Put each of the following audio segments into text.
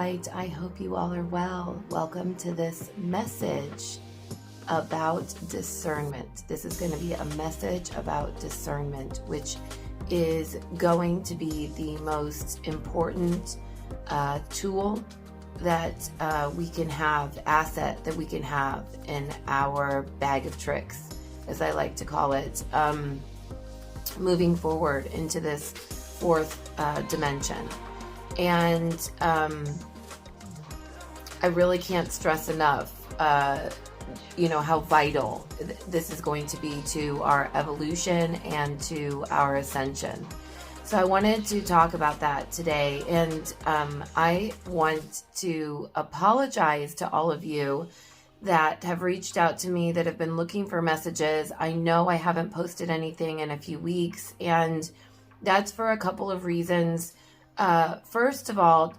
light. I hope you all are well. Welcome to this message about discernment. This is going to be a message about discernment, which is going to be the most important tool that we can have, asset that we can have in our bag of tricks, as I like to call it, moving forward into this fourth dimension. And I really can't stress enough, how vital this is going to be to our evolution and to our ascension. So I wanted to talk about that today, and I want to apologize to all of you that have reached out to me, that have been looking for messages. I know I haven't posted anything in a few weeks, and that's for a couple of reasons. First of all,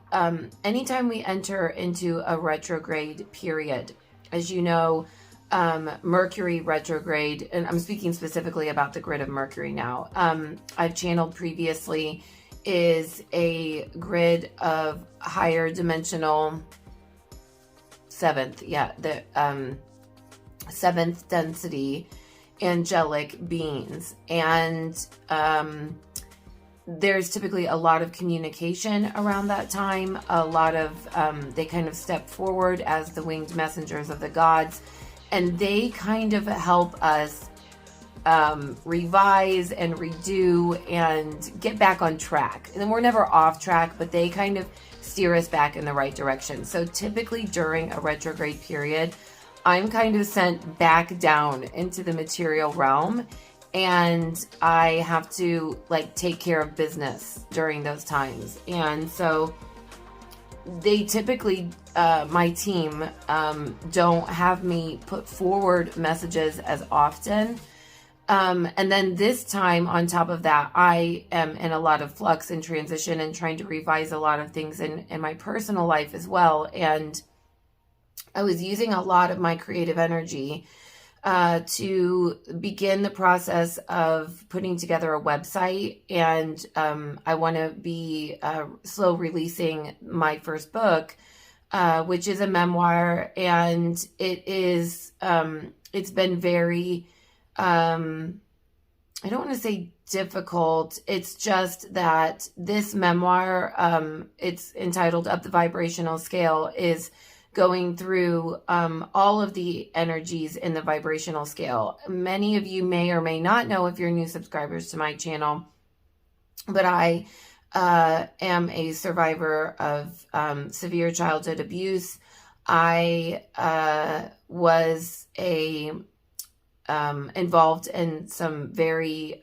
anytime we enter into a retrograde period, as you know, Mercury retrograde, and I'm speaking specifically about the grid of Mercury now, I've channeled previously, is a grid of higher dimensional seventh density angelic beings. And there's typically a lot of communication around that time. A lot of, they kind of step forward as the winged messengers of the gods, and they kind of help us revise and redo and get back on track. And then we're never off track, but they kind of steer us back in the right direction. So typically during a retrograde period, I'm kind of sent back down into the material realm, and I have to take care of business during those times. And so they typically, my team, don't have me put forward messages as often. And then this time, on top of that, I am in a lot of flux and transition and trying to revise a lot of things in my personal life as well. And I was using a lot of my creative energy to begin the process of putting together a website. And I want to be slow releasing my first book, which is a memoir. And it is, it's been very, I don't want to say difficult. It's just that this memoir, it's entitled Up the Vibrational Scale, is going through all of the energies in the vibrational scale. Many of you may or may not know, if you're new subscribers to my channel, but I am a survivor of severe childhood abuse. I was involved in some very,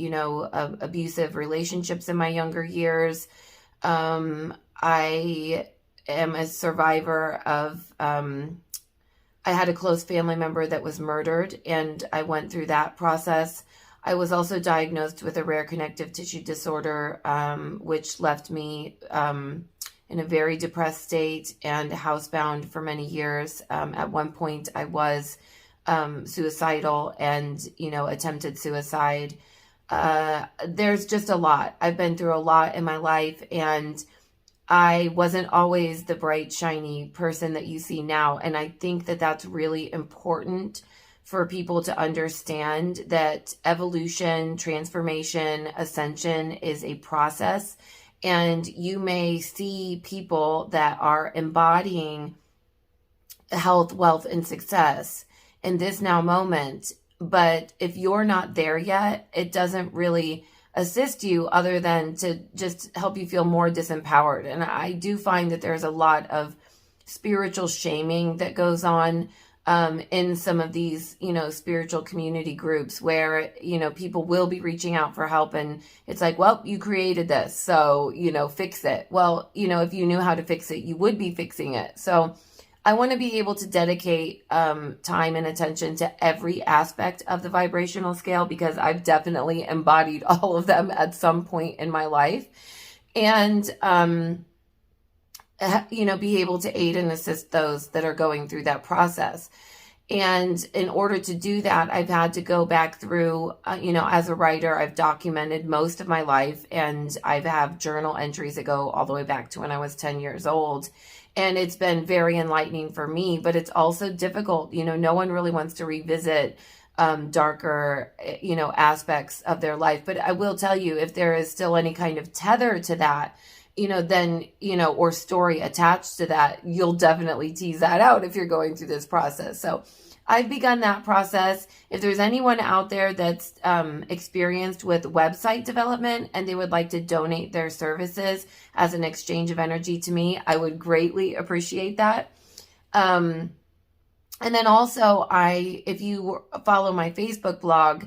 abusive relationships in my younger years. I am a survivor of, I had a close family member that was murdered, and I went through that process. I was also diagnosed with a rare connective tissue disorder, which left me in a very depressed state and housebound for many years. At one point I was suicidal and, attempted suicide. There's just a lot. I've been through a lot in my life, and I wasn't always the bright, shiny person that you see now. And I think that that's really important for people to understand, that evolution, transformation, ascension is a process. And you may see people that are embodying health, wealth, and success in this now moment. But if you're not there yet, it doesn't really assist you other than to just help you feel more disempowered. And I do find that there's a lot of spiritual shaming that goes on in some of these, spiritual community groups where, people will be reaching out for help, and it's like, well, you created this, so, fix it. Well, if you knew how to fix it, you would be fixing it. So I want to be able to dedicate time and attention to every aspect of the vibrational scale, because I've definitely embodied all of them at some point in my life, and be able to aid and assist those that are going through that process. And in order to do that, I've had to go back through, as a writer, I've documented most of my life, and I have journal entries that go all the way back to when I was 10 years old. And it's been very enlightening for me, but it's also difficult. No one really wants to revisit darker, aspects of their life. But I will tell you, if there is still any kind of tether to that, then, or story attached to that, you'll definitely tease that out if you're going through this process. So I've begun that process. If there's anyone out there that's experienced with website development and they would like to donate their services as an exchange of energy to me, I would greatly appreciate that. And then also, if you follow my Facebook blog,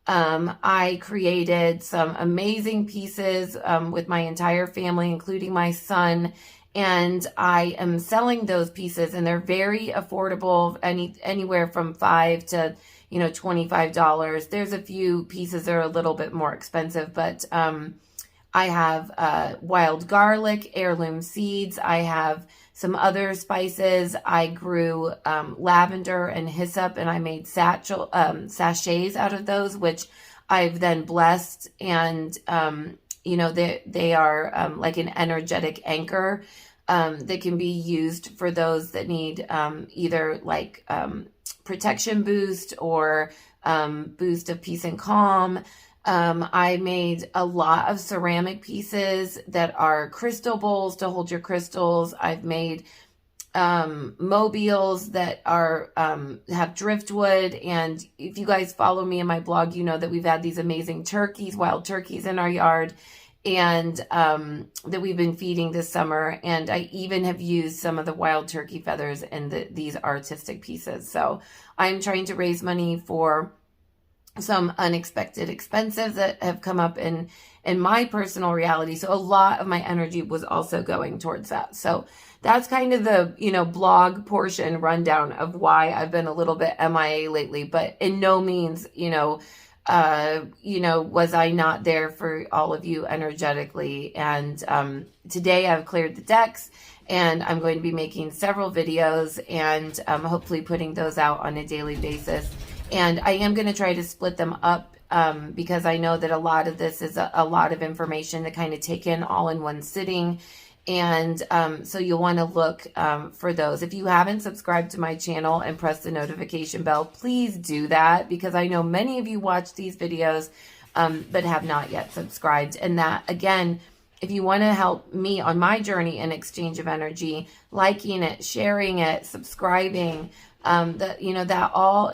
I created some amazing pieces with my entire family, including my son, and I am selling those pieces, and they're very affordable, anywhere from $5 to $25. There's a few pieces that are a little bit more expensive, but I have wild garlic, heirloom seeds. I have some other spices. I grew lavender and hyssop, and I made sachets out of those, which I've then blessed. And, they are like an energetic anchor that can be used for those that need either like protection boost or boost of peace and calm. I made a lot of ceramic pieces that are crystal bowls to hold your crystals. I've made mobiles that are have driftwood. And if you guys follow me in my blog, you know that we've had these amazing wild turkeys in our yard, and that we've been feeding this summer. And I even have used some of the wild turkey feathers in these artistic pieces. So I'm trying to raise money for some unexpected expenses that have come up in my personal reality. So a lot of my energy was also going towards that. So that's kind of the, blog portion rundown of why I've been a little bit MIA lately, but in no means, was I not there for all of you energetically. And today I've cleared the decks, and I'm going to be making several videos and hopefully putting those out on a daily basis. And I am going to try to split them up because I know that a lot of this is a lot of information to kind of take in all in one sitting. And so you'll want to look for those. If you haven't subscribed to my channel and pressed the notification bell, please do that, because I know many of you watch these videos but have not yet subscribed. And that, again, if you want to help me on my journey in exchange of energy, liking it, sharing it, subscribing, that all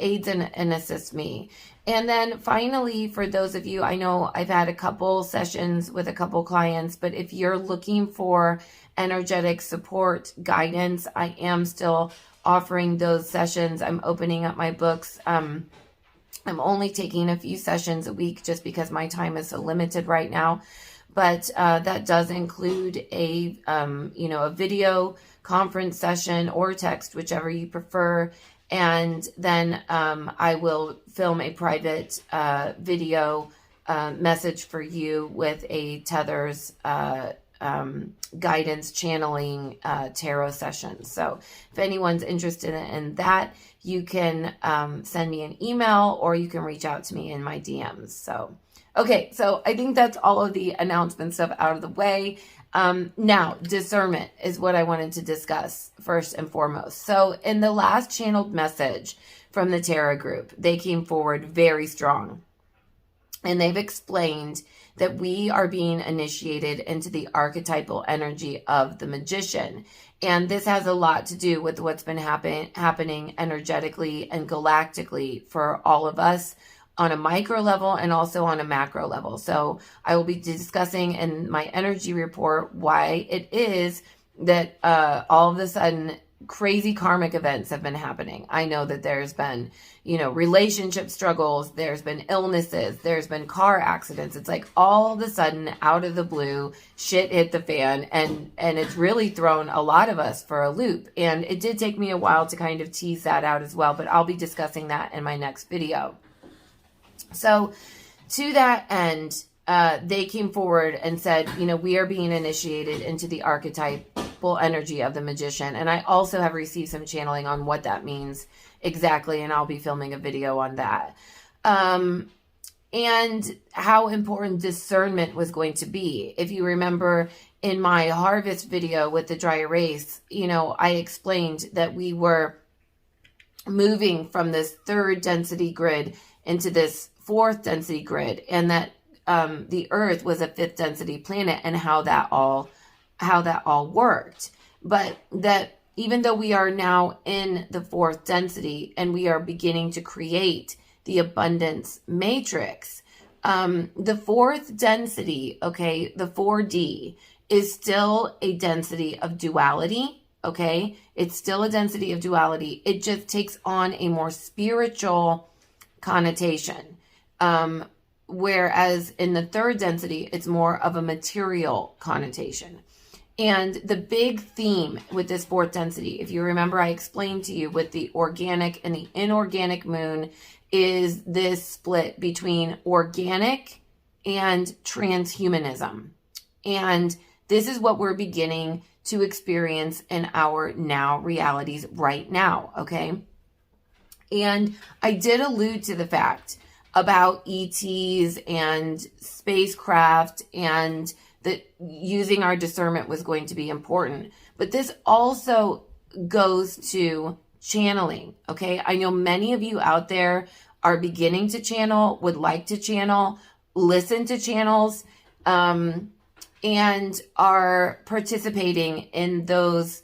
aids and assists me. And then finally, for those of you, I know I've had a couple sessions with a couple clients, but if you're looking for energetic support, guidance, I am still offering those sessions. I'm opening up my books. I'm only taking a few sessions a week just because my time is so limited right now. But that does include a video conference session or text, whichever you prefer. And then I will film a private video message for you with a Tethers guidance channeling tarot session. So if anyone's interested in that, you can send me an email, or you can reach out to me in my DMs. So, okay, so I think that's all of the announcement stuff out of the way. Now, discernment is what I wanted to discuss first and foremost. So in the last channeled message from the Tarot group, they came forward very strong, and they've explained that we are being initiated into the archetypal energy of the magician. And this has a lot to do with what's been happening energetically and galactically for all of us on a micro level and also on a macro level. So I will be discussing in my energy report why it is that all of a sudden crazy karmic events have been happening. I know that there's been, relationship struggles, there's been illnesses, there's been car accidents. It's like all of a sudden, out of the blue, shit hit the fan, and it's really thrown a lot of us for a loop. And it did take me a while to kind of tease that out as well, but I'll be discussing that in my next video. So to that end, they came forward and said, we are being initiated into the multiple energy of the magician. And I also have received some channeling on what that means exactly. And I'll be filming a video on that. And how important discernment was going to be. If you remember in my harvest video with the dry erase, I explained that we were moving from this 3rd density grid into this 4th density grid, and that the Earth was a 5th density planet, and how that all worked. But that even though we are now in the 4th density and we are beginning to create the abundance matrix, the 4th density, okay, the 4D is still a density of duality. Okay, it's still a density of duality. It just takes on a more spiritual connotation. Whereas in the 3rd density, it's more of a material connotation. And the big theme with this 4th density, if you remember, I explained to you with the organic and the inorganic moon, is this split between organic and transhumanism. And this is what we're beginning to experience in our now realities right now, okay? And I did allude to the fact about ETs and spacecraft, and that using our discernment was going to be important. But this also goes to channeling, okay? I know many of you out there are beginning to channel, would like to channel, listen to channels, and are participating in those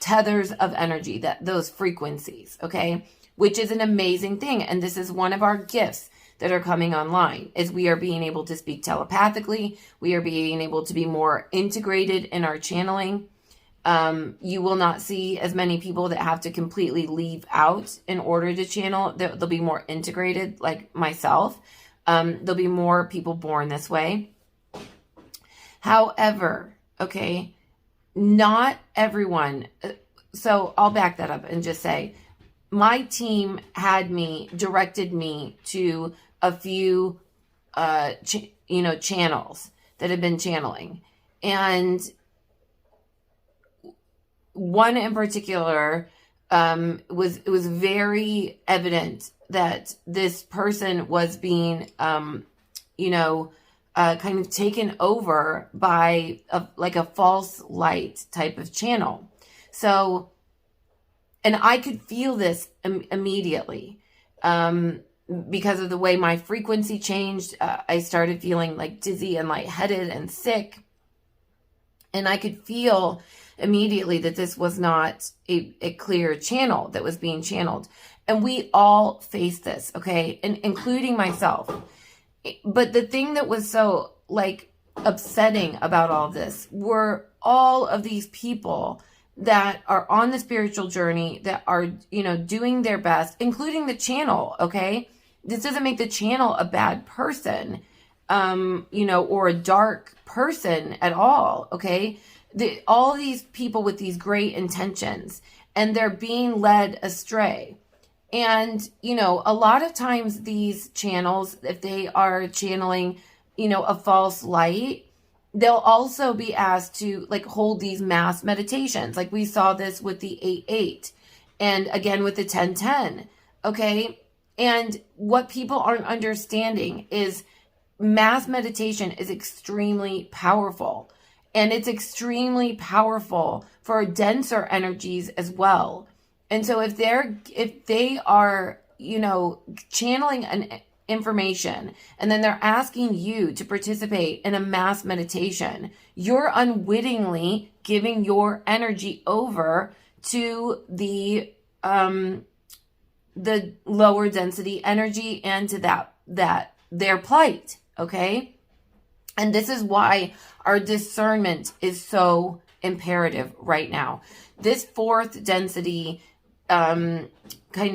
tethers of energy, those frequencies, okay? Which is an amazing thing. And this is one of our gifts that are coming online, is we are being able to speak telepathically. We are being able to be more integrated in our channeling. You will not see as many people that have to completely leave out in order to channel. They'll be more integrated, like myself. There'll be more people born this way. However, okay, not everyone. So I'll back that up and just say, my team directed me to a few, channels that have been channeling. And one in particular, it was very evident that this person was being, kind of taken over by a false light type of channel. So, and I could feel this immediately, because of the way my frequency changed. I started feeling like dizzy and lightheaded and sick. And I could feel immediately that this was not a clear channel that was being channeled. And we all face this, okay? And including myself. But the thing that was so upsetting about all of this were all of these people that are on the spiritual journey, that are, doing their best, including the channel, okay? This doesn't make the channel a bad person, or a dark person at all, okay? All these people with these great intentions, and they're being led astray. And, a lot of times these channels, if they are channeling, a false light, they'll also be asked to hold these mass meditations. Like we saw this with the 8-8 and again with the 10-10. Okay. And what people aren't understanding is mass meditation is extremely powerful, and it's extremely powerful for denser energies as well. And so if they are, channeling an information, and then they're asking you to participate in a mass meditation, you're unwittingly giving your energy over to the lower density energy and to that their plight. Okay. And this is why our discernment is so imperative right now. This 4th density, kind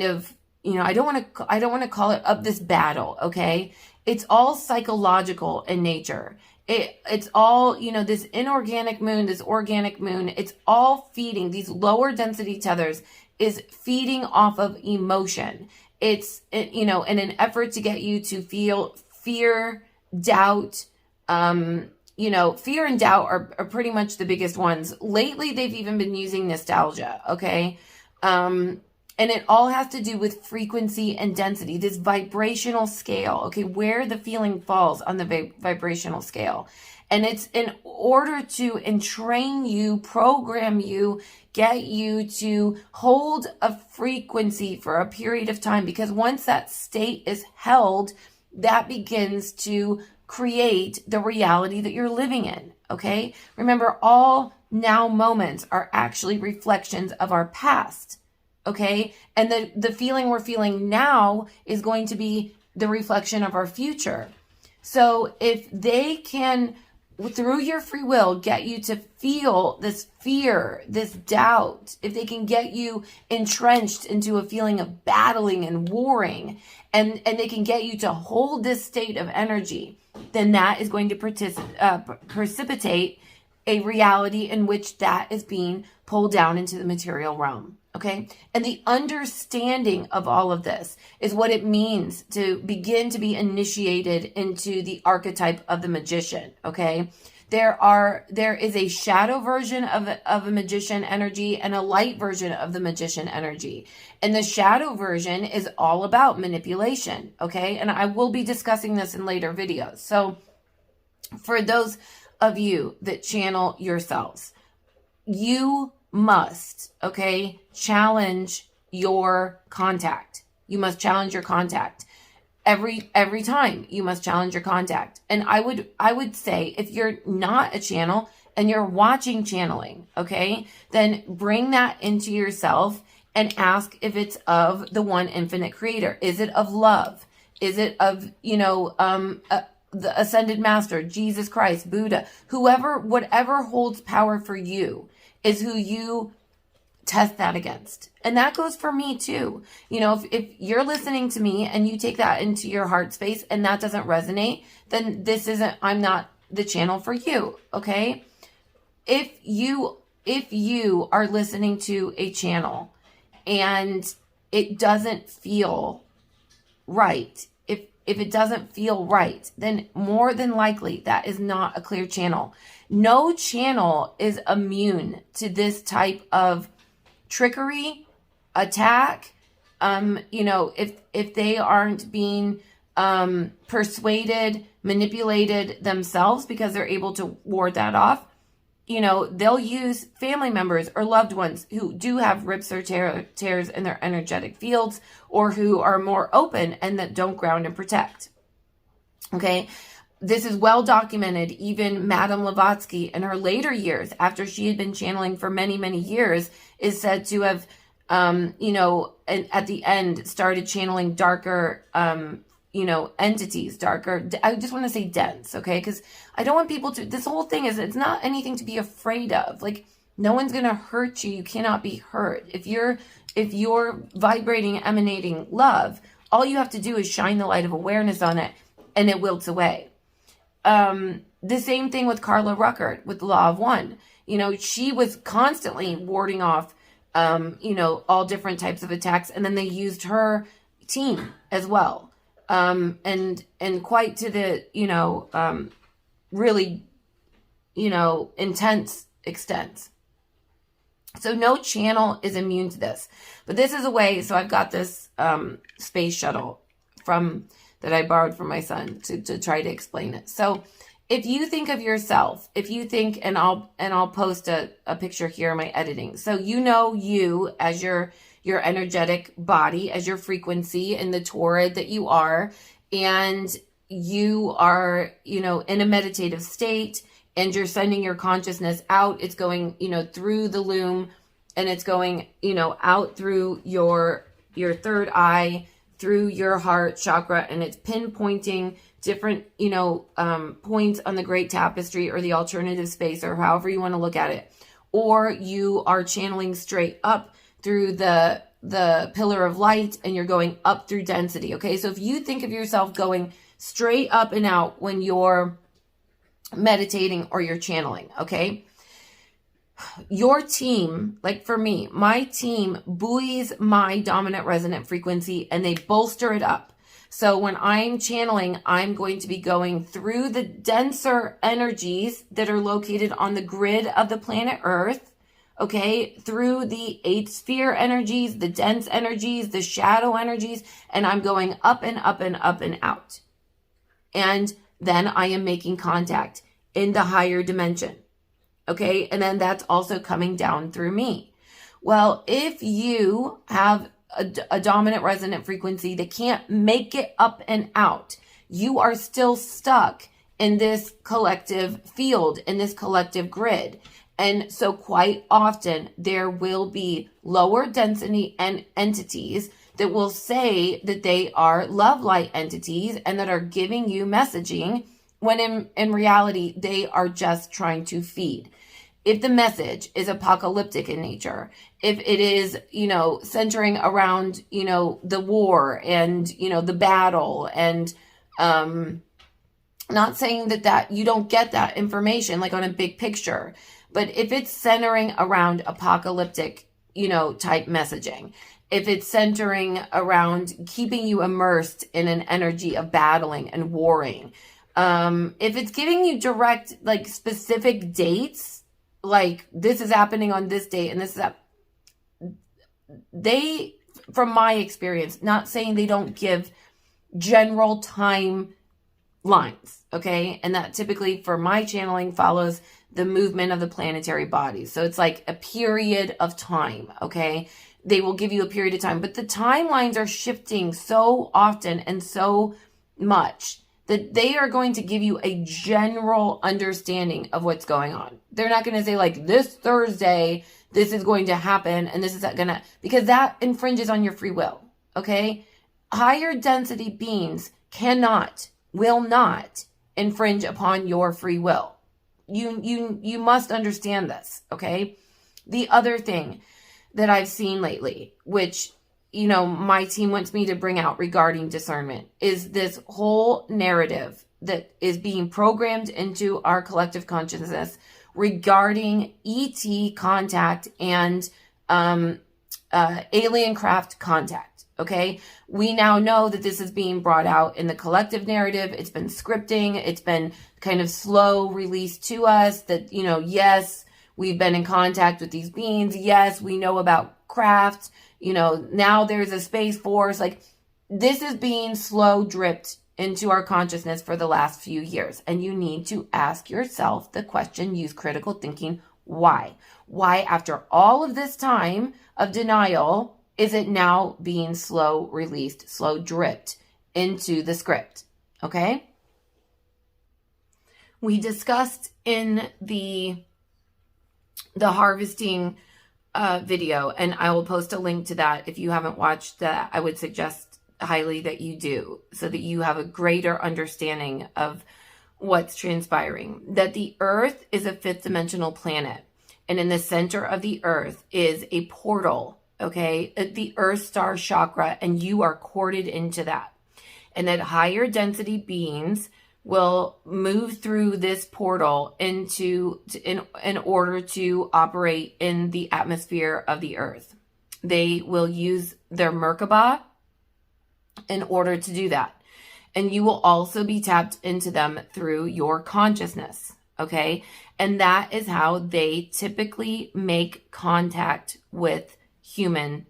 of, I don't want to call it up this battle. Okay. It's all psychological in nature. It's all, this inorganic moon, this organic moon, it's all feeding these lower density tethers, is feeding off of emotion. It's, in an effort to get you to feel fear, doubt, fear and doubt are pretty much the biggest ones. Lately, they've even been using nostalgia, okay? And it all has to do with frequency and density, this vibrational scale, okay, where the feeling falls on the vibrational scale. And it's in order to entrain you, program you, get you to hold a frequency for a period of time, because once that state is held, that begins to create the reality that you're living in, okay? Remember, all now moments are actually reflections of our past, okay? And the feeling we're feeling now is going to be the reflection of our future. So if they can, through your free will, get you to feel this fear, this doubt, if they can get you entrenched into a feeling of battling and warring, and they can get you to hold this state of energy, then that is going to precipitate a reality in which that is being pulled down into the material realm, okay? And the understanding of all of this is what it means to begin to be initiated into the archetype of the magician, okay? There is a shadow version of a magician energy and a light version of the magician energy. And the shadow version is all about manipulation, okay? And I will be discussing this in later videos. So for those of you that channel yourselves, you must, okay, challenge your contact. You must challenge your contact. Every time you must challenge your contact. And I would say, if you're not a channel and you're watching channeling, okay, then bring that into yourself and ask if it's of the one infinite creator. Is it of love? Is it of, the ascended master, Jesus Christ, Buddha, whatever holds power for you is who you test that against. And that goes for me too. If you're listening to me and you take that into your heart space and that doesn't resonate, then I'm not the channel for you. Okay. If you are listening to a channel and it doesn't feel right, if it doesn't feel right, then more than likely that is not a clear channel. No channel is immune to this type of trickery, attack. If they aren't being persuaded, manipulated themselves, because they're able to ward that off, they'll use family members or loved ones who do have rips or tears in their energetic fields, or who are more open and that don't ground and protect. Okay. This is well documented. Even Madame Blavatsky in her later years, after she had been channeling for many, many years, is said to have, and at the end started channeling darker, entities, darker. I just want to say dense, okay? Because I don't want people to, this whole thing is, it's not anything to be afraid of. Like, no one's going to hurt you. You cannot be hurt. If you're vibrating, emanating love, all you have to do is shine the light of awareness on it, and it wilts away. The same thing with Carla Ruckert with the Law of One. She was constantly warding off, all different types of attacks. And then they used her team as well. And quite to the, really, intense extent. So no channel is immune to this. But this is a way, so I've got this, space shuttle that I borrowed from my son to try to explain it. So if you think of yourself, and I'll post a picture here in my editing. So you as your energetic body, as your frequency in the torrid that you are, and you are, in a meditative state, and you're sending your consciousness out. It's going, through the loom, and it's going, out through your third eye, through your heart chakra, and it's pinpointing different, points on the great tapestry or the alternative space, or however you want to look at it. Or you are channeling straight up through the pillar of light, and you're going up through density. Okay. So if you think of yourself going straight up and out when you're meditating or you're channeling, okay, your team, like for me, my team buoys my dominant resonant frequency, and they bolster it up. So when I'm channeling, I'm going to be going through the denser energies that are located on the grid of the planet Earth, okay, through the 8 sphere energies, the dense energies, the shadow energies, and I'm going up and up and up and out. And then I am making contact in the higher dimension, okay? And then that's also coming down through me. Well, if you have a dominant resonant frequency that can't make it up and out, you are still stuck in this collective field, in this collective grid. And so quite often there will be lower density and entities that will say that they are love light entities and that are giving you messaging when in reality, they are just trying to feed. If the message is apocalyptic in nature, if it is, centering around, the war and, the battle and, not saying that you don't get that information like on a big picture, but if it's centering around apocalyptic, type messaging, if it's centering around keeping you immersed in an energy of battling and warring, if it's giving you direct, like specific dates, like this is happening on this date and this is that, they, from my experience, not saying they don't give general time lines, okay? And that typically for my channeling follows the movement of the planetary bodies. So it's like a period of time, okay? They will give you a period of time, but the timelines are shifting so often and so much that they are going to give you a general understanding of what's going on. They're not going to say like this Thursday, this is going to happen and this is going to, because that infringes on your free will. Okay. Higher density beings will not infringe upon your free will. You must understand this. Okay. The other thing that I've seen lately, which my team wants me to bring out regarding discernment, is this whole narrative that is being programmed into our collective consciousness regarding ET contact and alien craft contact. Okay. We now know that this is being brought out in the collective narrative. It's been scripting. It's been kind of slow released to us that, yes, we've been in contact with these beings. Yes, we know about craft. Now there's a space force. Like this is being slow dripped into our consciousness for the last few years. And you need to ask yourself the question, use critical thinking. Why? Why, after all of this time of denial, is it now being slow released, slow dripped into the script? Okay. We discussed in the harvesting video, and I will post a link to that. If you haven't watched that, I would suggest highly that you do, so that you have a greater understanding of what's transpiring. That the Earth is a 5th dimensional planet, and in the center of the Earth is a portal, okay? The Earth star chakra, and you are corded into that. And that higher density beings will move through this portal in order to operate in the atmosphere of the Earth. They will use their Merkaba in order to do that. And you will also be tapped into them through your consciousness, okay? And that is how they typically make contact with humans,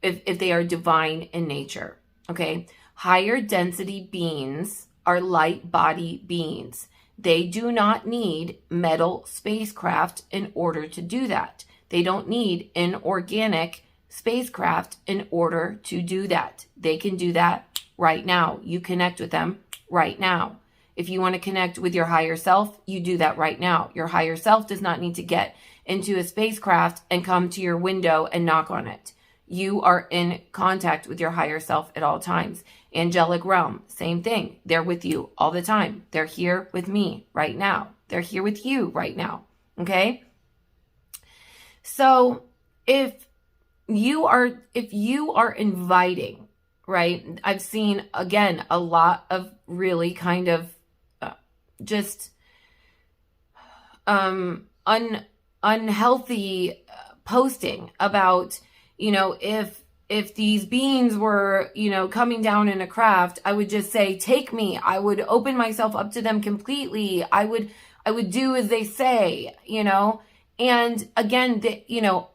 if they are divine in nature, okay? Higher density beings are light body beings. They do not need metal spacecraft in order to do that. They don't need inorganic spacecraft in order to do that. They can do that right now. You connect with them right now. If you want to connect with your higher self, you do that right now. Your higher self does not need to get into a spacecraft and come to your window and knock on it. You are in contact with your higher self at all times. Angelic realm, same thing. They're with you all the time. They're here with me right now. They're here with you right now. Okay? So if you are inviting, right? I've seen, again, a lot of really kind of just unhealthy posting about, if if these beings were, coming down in a craft, I would just say, take me. I would open myself up to them completely. I would do as they say, And again,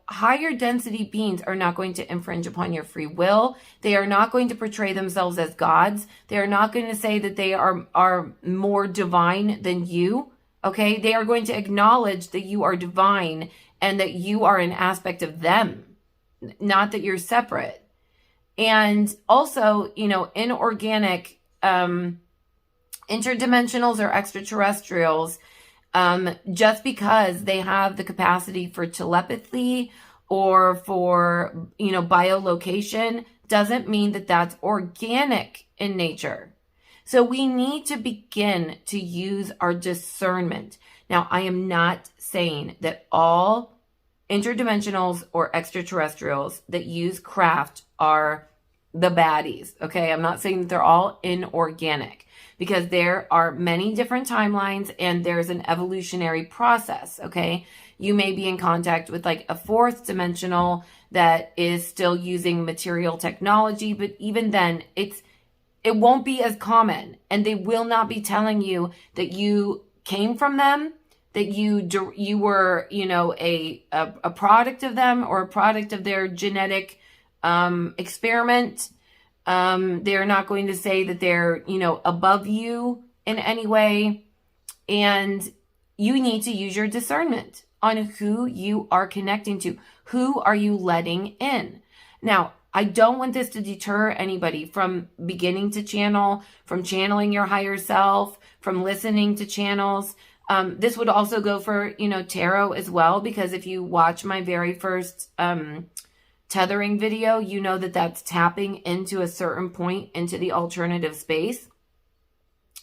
higher density beings are not going to infringe upon your free will. They are not going to portray themselves as gods. They are not going to say that they are more divine than you. Okay. They are going to acknowledge that you are divine and that you are an aspect of them, not that you're separate. And also, inorganic, interdimensionals or extraterrestrials, just because they have the capacity for telepathy or for, biolocation doesn't mean that that's organic in nature. So we need to begin to use our discernment. Now, I am not saying that all interdimensionals or extraterrestrials that use craft are the baddies. Okay. I'm not saying that they're all inorganic, because there are many different timelines and there's an evolutionary process. Okay. You may be in contact with like a fourth dimensional that is still using material technology, but even then it won't be as common, and they will not be telling you that you came from them, that you were, a product of them or a product of their genetic experiment. They're not going to say that they're, above you in any way. And you need to use your discernment on who you are connecting to. Who are you letting in? Now, I don't want this to deter anybody from beginning to channel, from channeling your higher self, from listening to channels. This would also go for, tarot as well, because if you watch my very first tethering video, you know that that's tapping into a certain point into the alternative space.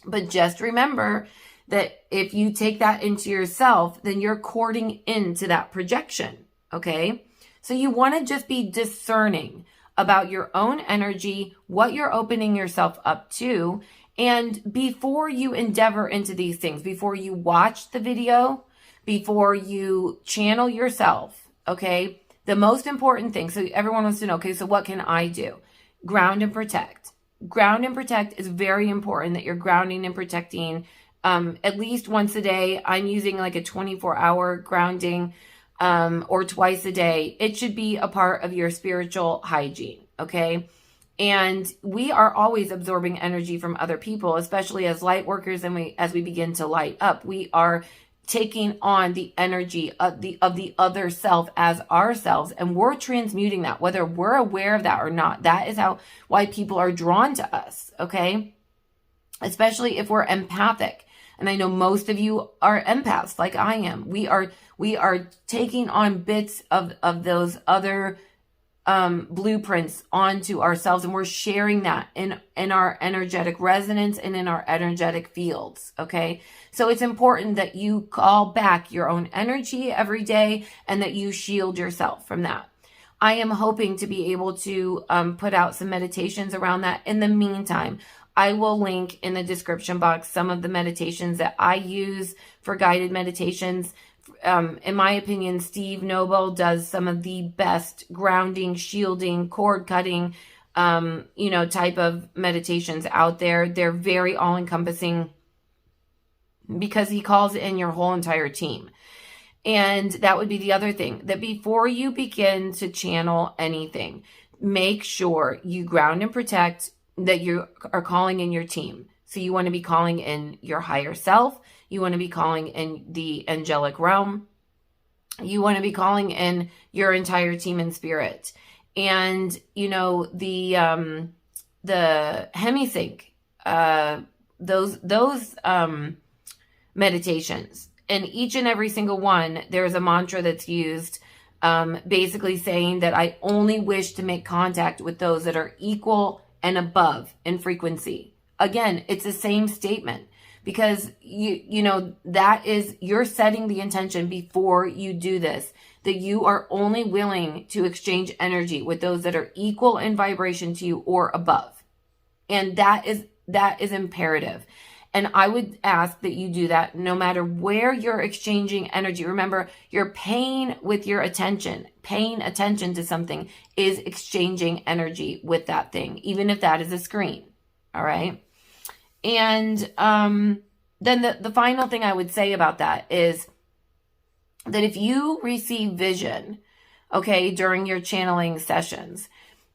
But just remember that if you take that into yourself, then you're courting into that projection. Okay. So you want to just be discerning about your own energy, what you're opening yourself up to. And before you endeavor into these things, before you watch the video, before you channel yourself, okay, the most important thing, so everyone wants to know, okay, so what can I do? Ground and protect. Ground and protect is very important, that you're grounding and protecting at least once a day. I'm using like a 24-hour grounding or twice a day. It should be a part of your spiritual hygiene, okay? And we are always absorbing energy from other people, especially as light workers. And as we begin to light up, we are taking on the energy of the other self as ourselves, and we're transmuting that, whether we're aware of that or not. That is why people are drawn to us. Okay. Especially if we're empathic. And I know most of you are empaths like I am. We are taking on bits of those other blueprints onto ourselves, and we're sharing that in our energetic resonance and in our energetic fields. Okay. So it's important that you call back your own energy every day and that you shield yourself from that. I am hoping to be able to put out some meditations around that. In the meantime, I will link in the description box some of the meditations that I use for guided meditations. In my opinion, Steve Noble does some of the best grounding, shielding, cord cutting, type of meditations out there. They're very all-encompassing because he calls in your whole entire team. And that would be the other thing, that before you begin to channel anything, make sure you ground and protect, that you are calling in your team. So you want to be calling in your higher self. You want to be calling in the angelic realm. You want to be calling in your entire team in spirit. And, the hemisync, those meditations, and each and every single one, there's a mantra that's used, basically saying that I only wish to make contact with those that are equal and above in frequency. Again, it's the same statement, because that is, you're setting the intention before you do this, that you are only willing to exchange energy with those that are equal in vibration to you or above. And that is imperative. And I would ask that you do that no matter where you're exchanging energy. Remember, you're paying with your attention. Paying attention to something is exchanging energy with that thing, even if that is a screen. All right. And then the final thing I would say about that is that if you receive vision, okay, during your channeling sessions,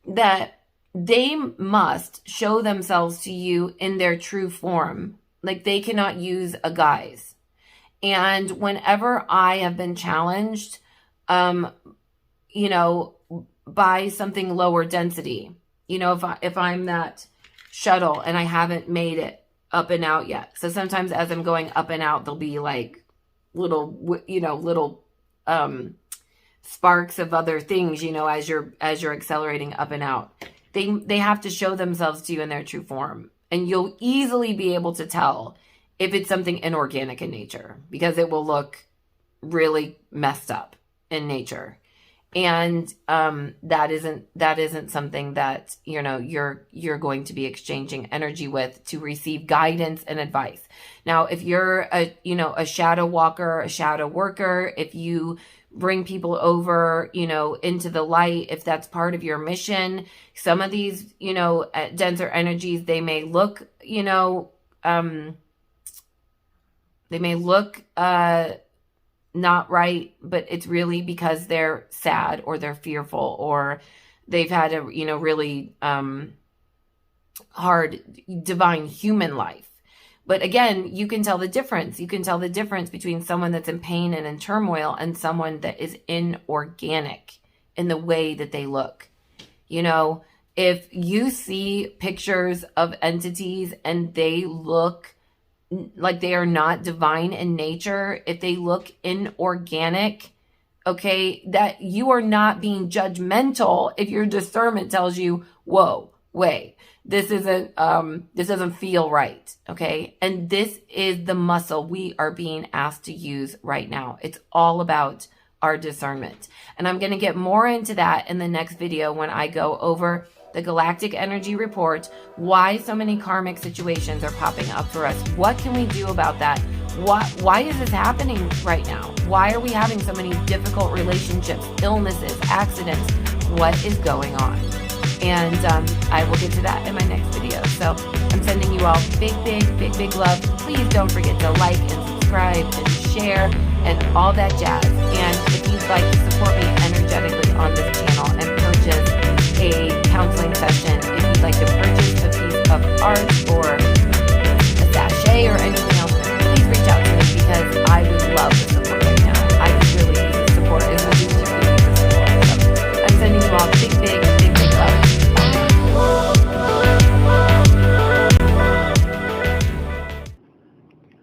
that they must show themselves to you in their true form. Like, they cannot use a guise. And whenever I have been challenged, you know, by something lower density, you know, if I'm that shuttle and I haven't made it up and out yet. So sometimes as I'm going up and out, there'll be like little, you know, little sparks of other things, you know, as you're accelerating up and out. They have to show themselves to you in their true form. And you'll easily be able to tell if it's something inorganic in nature, because it will look really messed up in nature. And that isn't something that, you know, you're going to be exchanging energy with to receive guidance and advice. Now, if you're a shadow walker, a shadow worker, if you bring people over, you know, into the light, if that's part of your mission, some of these, you know, denser energies, they may look, you know, not right, but it's really because they're sad or they're fearful or they've had a, you know, really hard divine human life. But again, you can tell the difference. You can tell the difference between someone that's in pain and in turmoil and someone that is inorganic in the way that they look. You know, if you see pictures of entities and they look like they are not divine in nature, if they look inorganic, okay, that you are not being judgmental if your discernment tells you, whoa, wait, this doesn't feel right, okay? And this is the muscle we are being asked to use right now. It's all about our discernment. And I'm going to get more into that in the next video when I go over the galactic energy report, why so many karmic situations are popping up for us. What can we do about that? Why is this happening right now? Why are we having so many difficult relationships, illnesses, accidents? What is going on? And I will get to that in my next video. So I'm sending you all big love. Please don't forget to like and subscribe and share and all that jazz. And if you'd like to support me energetically on this channel and purchase a counseling session, if you'd like to purchase a piece of art or a sachet or anything else, please reach out to me because I would love the support right now. I could really use the support as much as you really need the support. So I'm sending you all big love.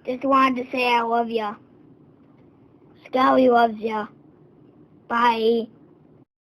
Just wanted to say I love ya. Scully loves ya. Bye.